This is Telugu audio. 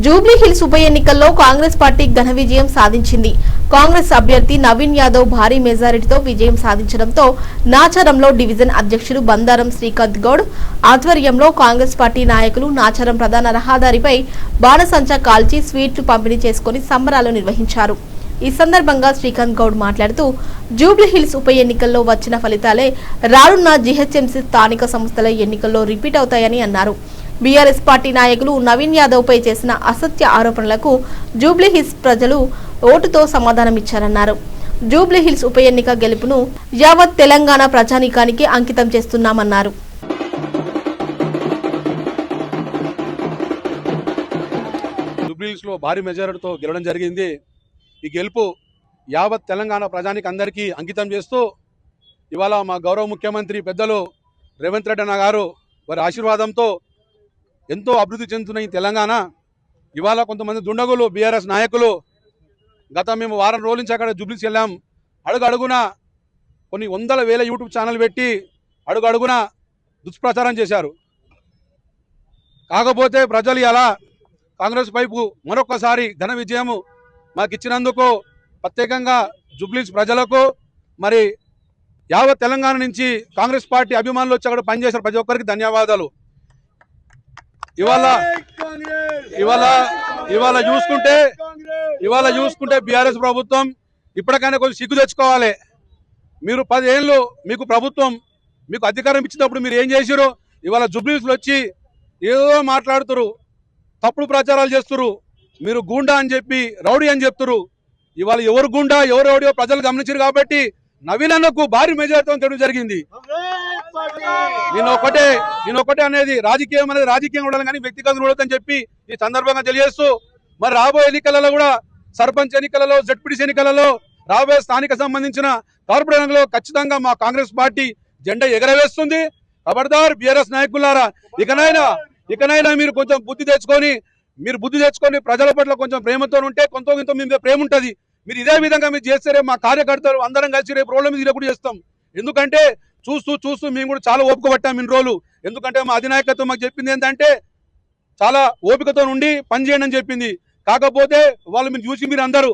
జూబ్లీ హిల్స్ ఉప ఎన్నికల్లో కాంగ్రెస్ పార్టీ ఘన విజయం సాధించింది. కాంగ్రెస్ అభ్యర్థి నవీన్ యాదవ్ భారీ మెజారిటీతో విజయం సాధించడంతో నాచారంలో డివిజన్ అధ్యక్షులు బందారం శ్రీకాంత్ గౌడ్ ఆధ్వర్యంలో కాంగ్రెస్ పార్టీ నాయకులు నాచారం ప్రధాన రహదారిపై బాణసంచా కాల్చి స్వీట్లు పంపిణీ చేసుకుని సంబరాలు నిర్వహించారు. ఈ సందర్భంగా శ్రీకాంత్ గౌడ్ మాట్లాడుతూ జూబ్లీ హిల్స్ ఉప ఎన్నికల్లో వచ్చిన ఫలితాలే రానున్న జీహెచ్ఎంసీ స్థానిక సంస్థల ఎన్నికల్లో రిపీట్ అవుతాయని అన్నారు. బీఆర్ఎస్ పార్టీ నాయకులు నవీన్ యాదవ్ పై చేసిన అసత్య ఆరోపణలకు జూబ్లీ హిల్స్ ప్రజలు ఓటుతో సమాధానమిచ్చారన్నారు. జూబ్లీ హిల్స్ ఉప ఎన్నిక గెలుపును యావత్ తెలంగాణ ప్రజానీకానికి అంకితం చేస్తున్నామన్నారు. జూబ్లీ హిల్స్ లో భారీ మెజారిటీతో గెలవడం జరిగింది. ఈ గెలుపు యావత్ తెలంగాణ ప్రజానికి అందరికీ అంకితం చేస్తూ ఇవాళ మా గౌరవ ముఖ్యమంత్రి పెద్దలు రేవంత్ రెడ్డి అన్న గారు వారి ఆశీర్వాదంతో ఎంతో అభివృద్ధి చెందుతున్న ఈ తెలంగాణ ఇవాళ కొంతమంది దుండగులు బీఆర్ఎస్ నాయకులు మేము వారం రోజుల నుంచి అక్కడ జూబ్లీస్ వెళ్ళాం. అడుగున కొన్ని వందల వేల యూట్యూబ్ ఛానల్ పెట్టి అడుగున దుష్ప్రచారం చేశారు. కాకపోతే ప్రజలు ఇలా కాంగ్రెస్ వైపు మరొకసారి ఘన విజయము మాకు ఇచ్చినందుకు ప్రత్యేకంగా జూబ్లీస్ ప్రజలకు మరి యావత్ తెలంగాణ నుంచి కాంగ్రెస్ పార్టీ అభిమానులు వచ్చి అక్కడ పనిచేశారు ప్రతి ఒక్కరికి ధన్యవాదాలు. ఇవాళ చూసుకుంటే బీఆర్ఎస్ ప్రభుత్వం ఇప్పటికైనా కొంచెం సిగ్గు తెచ్చుకోవాలి. మీరు 10 ఏళ్ళు మీకు ప్రభుత్వం మీకు అధికారం ఇచ్చినప్పుడు మీరు ఏం చేసిరు? ఇవాళ జూబ్లీస్లో వచ్చి ఏదో మాట్లాడుతురు, తప్పుడు ప్రచారాలు చేస్తురు. మీరు గూండా అని చెప్పి రౌడీ అని చెప్తురు. ఇవాళ ఎవరు గుండా ఎవరు రౌడీయో ప్రజలు గమనించారు కాబట్టి నవీన్ అన్నకు భారీ మెజారిటీతో తెలియడం జరిగింది. నేను ఒకటే అనేది రాజకీయం అనేది రాజకీయం ఉండాలి కానీ వ్యక్తిగతం ఉండదని చెప్పి ఈ సందర్భంగా తెలియజేస్తూ మరి రాబోయే ఎన్నికలలో కూడా సర్పంచ్ ఎన్నికలలో జడ్పీటీసీ ఎన్నికలలో రాబోయే స్థానిక సంబంధించిన కార్పొరేషన్లో ఖచ్చితంగా మా కాంగ్రెస్ పార్టీ జెండా ఎగరవేస్తుంది. ఖబర్దార్ బీఆర్ఎస్ నాయకులారా, ఇకనైనా మీరు కొంచెం బుద్ధి తెచ్చుకొని ప్రజల పట్ల కొంచెం ప్రేమతో ఉంటే కొంత మీ మీద ప్రేమ ఉంటుంది. మీరు ఇదే విధంగా మీరు చేస్తే మా కార్యకర్తలు అందరం కలిసి రేపు రోడ్ల మీద కూడా చేస్తాం. ఎందుకంటే చూస్తూ మేము కూడా చాలా ఓపిక పట్టాం ఇన్ని రోజులు. ఎందుకంటే మా అధినాయకత్వం మాకు చెప్పింది ఏంటంటే చాలా ఓపికతో ఉండి పనిచేయండి అని చెప్పింది. కాకపోతే వాళ్ళు మీరు చూసి మీరు అందరూ